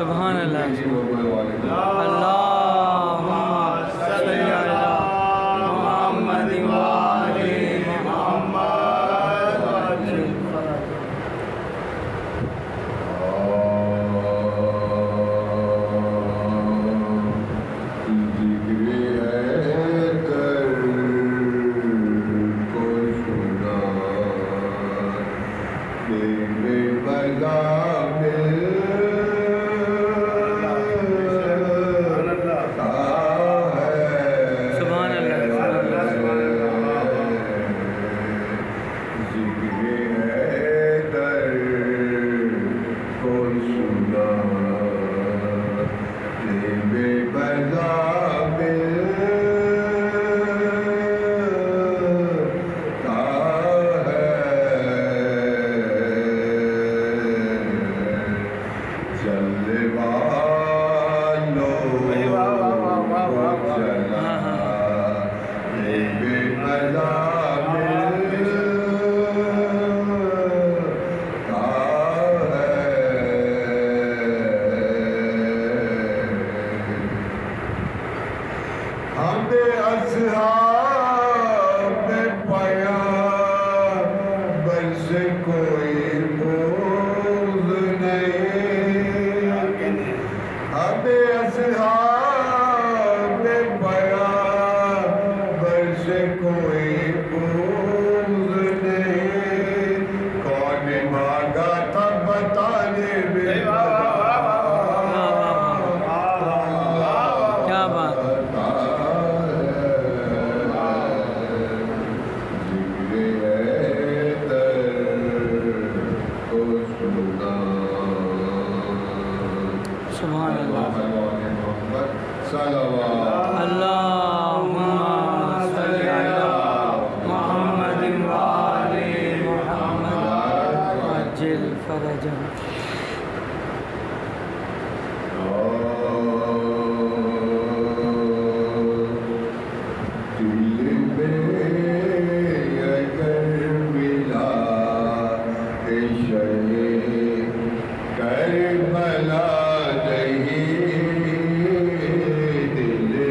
سبحان اللہ اللہم صلی علی محمد وآل محمد وعجل فرجہ کربلا نہیں دل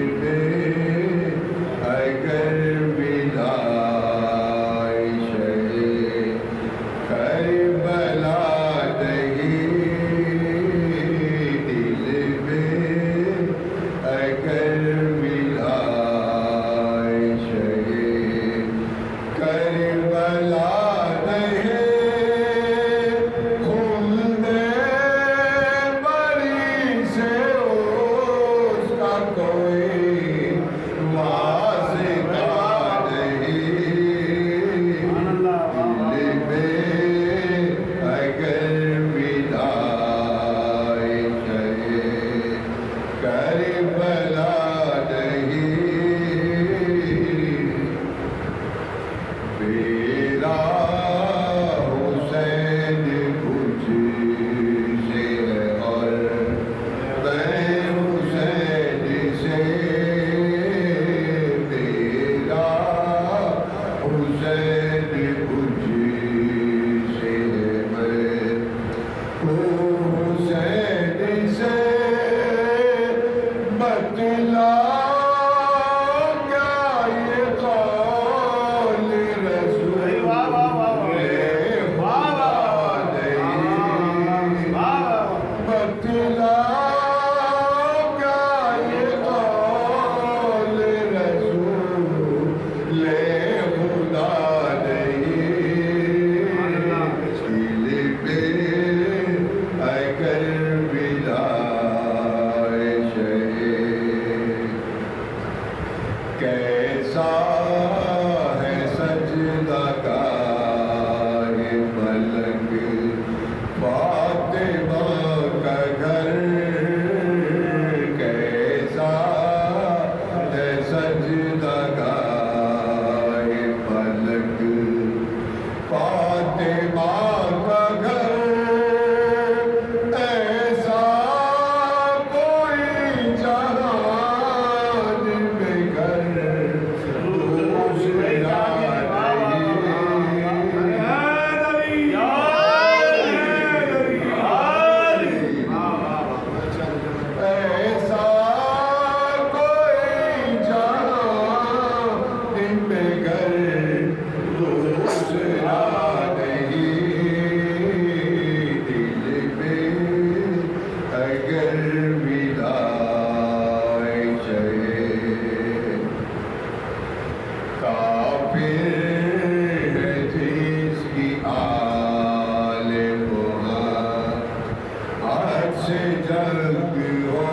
سے جنگ ہو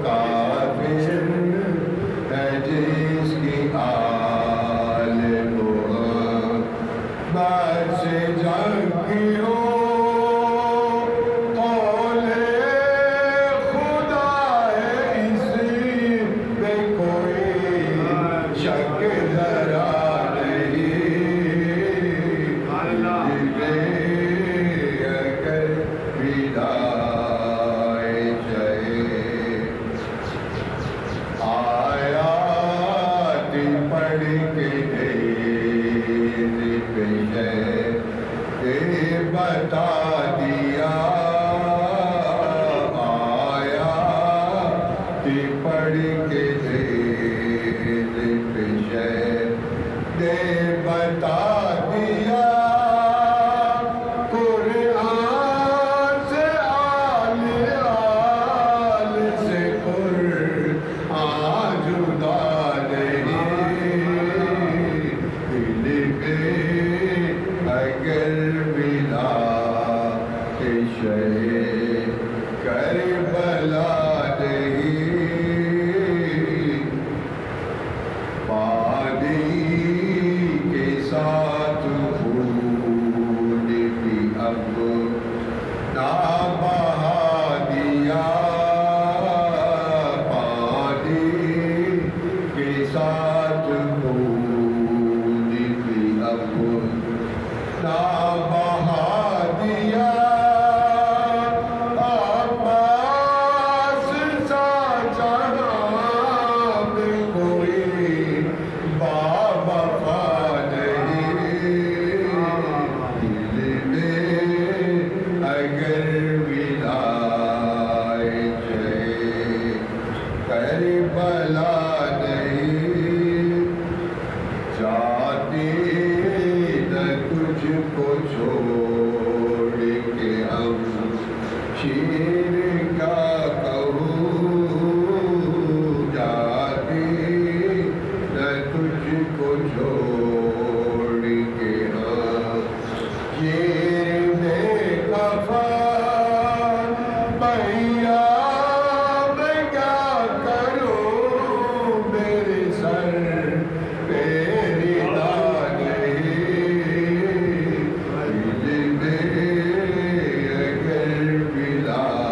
کافر ہے جس کی آل محمد سے جنگ ہو بتا دیا آیا پڑھ کے دل پیشے دے بتا دیا قرآن سے آل سے قرآن جدا نہیں دل کے اگر ملا کربلا نہیں پانی کے ساتھ خون بھی اب نہ بہا دیا پانی کے ساتھ خون بھی اب نہ بہا دیا کربلا نہیں جاتی نہ تجھ کو چھوڑ کے ہم شیر کا کہوں جاتی نہ تجھ کو چھوڑ کے ہم شیر میں کفا بھیا کربلا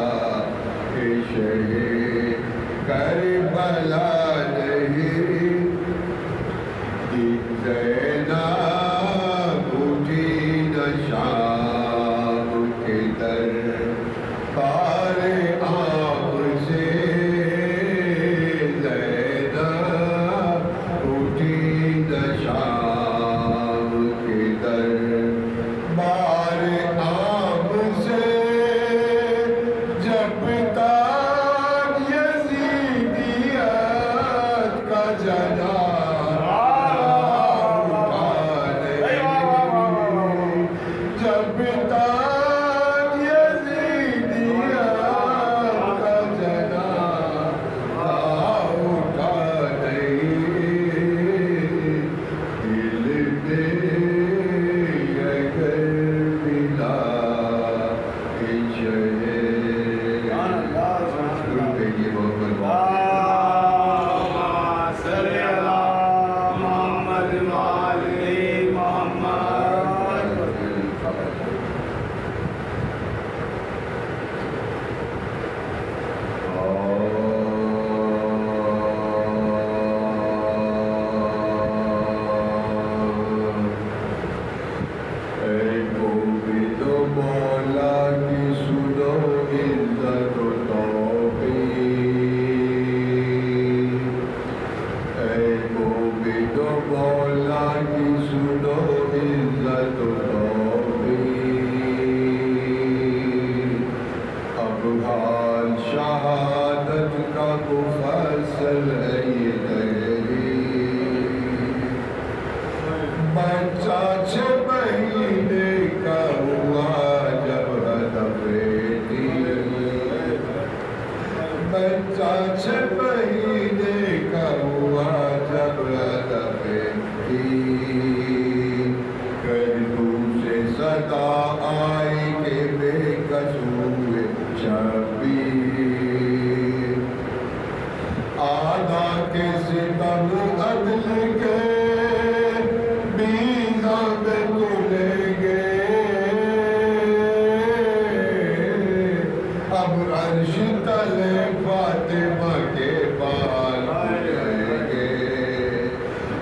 تلے فاطمہ کے بال کھلیں گے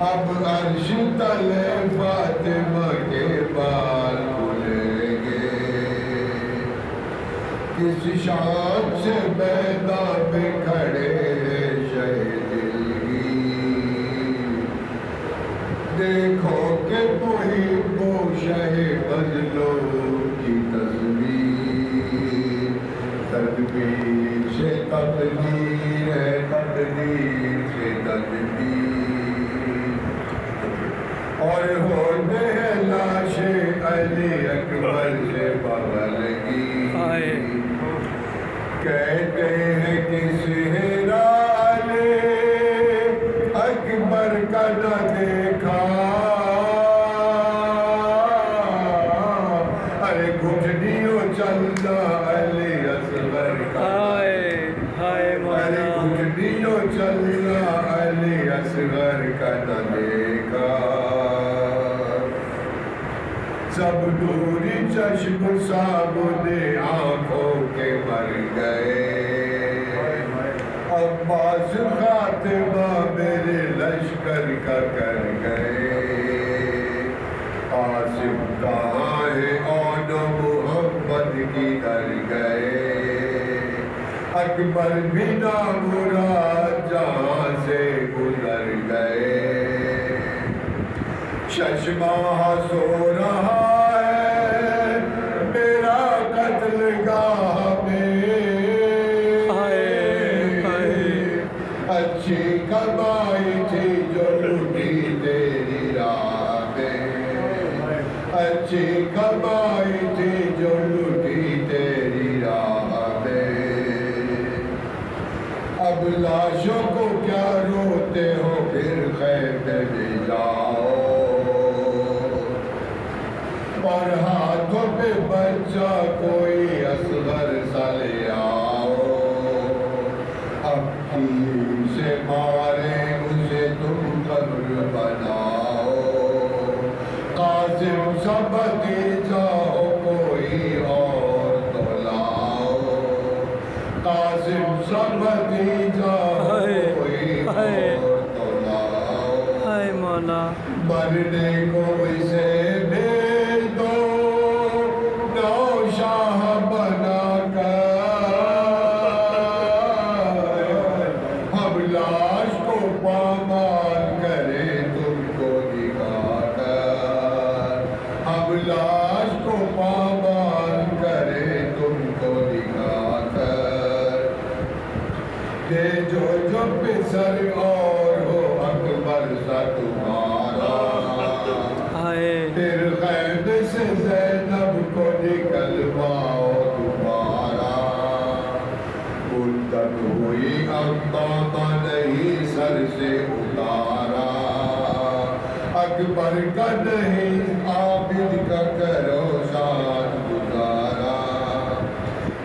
اب عرش تلے فاطمہ کے بال کھلیں گے کس شان سے میدان میں کھڑے ہیں شہید دیکھو کہ محب و شہ بدلوں کی تصویر تدبیر سے تقدیر ہے تقدیر سے تدبیر اور ہوتے ہیں لاشیں علی اکبر سے بغل کی کہتے ہیں کس ہیرا نے اکبر کا نہ دیکھا ارے گھٹنیوں چلنا علی اصغر کا ارے گھٹنیوں چلنا علی اصغر کا نہ دیکھا سب دوری چشم سامنے آنکھوں کے مر گئے عباس خاتمہ میرے لشکر کا کر گئے قاسم کہاں ہے اون محمد کی در گئے اکبر بھی نامراد جہاں سے گزر گئے ششماہ سو رہا ہے میرا قتل گاہ میں اچھی کمائی تھی جو لوٹی تیری راہ میں اچھی کمائی تھی جو لوٹی تیری راہ میں اب لاشوں کو کیا روتے ہو پھر خیمے میں جاؤ اور ہاتھوں پہ بچہ کوئی اصغر سا لے آؤ اب تیر سے مارے اسے تم قبر بناؤ قاسم سا بھتیجا ہو کوئی اور تو لاؤ قاسم سا بھتیجا ہو کوئی اور تو لاؤ مرنے کو اسے بھیج دو نوشاہ بنا کر ہم لاش کو پامال کرے تم کو دکھا کر ہم لاش کو پامال کرے تم کو دکھا کر دے جو پسر اور ہو اکبر سا تمہارا پھر قید سے زینب کو نکلواؤ دوبارہ مدت ہوئی امامہ نہیں سر سے اتارا اکبر کا نہیں عابد کا کرو شان گزارا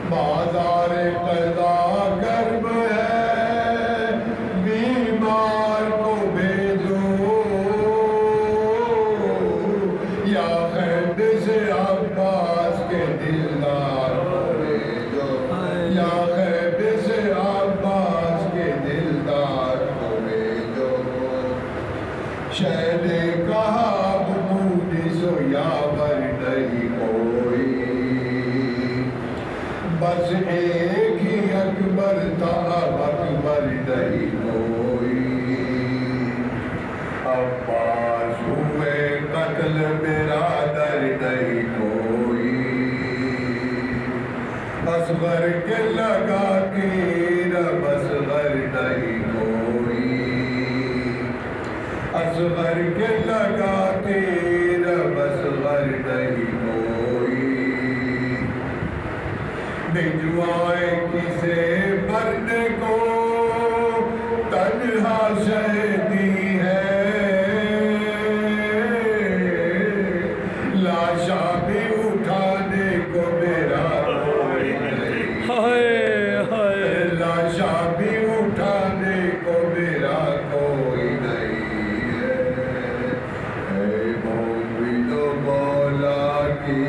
بازار قضا گرم ہے بیمار کو بھیجو یا خیمے سے عباس کے دلدار کو بھیجو یا خیمے سے عباس کے دلدار کو بھیجو شہ نے کہا اب مونس و یاور نہیں کوئی بس ایک ہی اکبر تھا اب اکبر نہیں کوئی عباس ہوئے قتل برادر نہیں کوئی اصغر کے لگا تیر اب اصغر نہیں کوئی اصغر کے لگا تیر اب اصغر نہیں کوئی بھجوائے کسے مرنے کو تنہا شہیدی ہے لاشا بھی اٹھانے کو میرا کوئی نہیں لاشا بھی اٹھانے کو میرا کوئی نہیں ہے مومن و مولا کی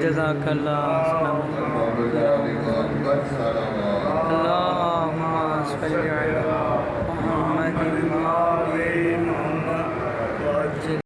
جزاک اللہ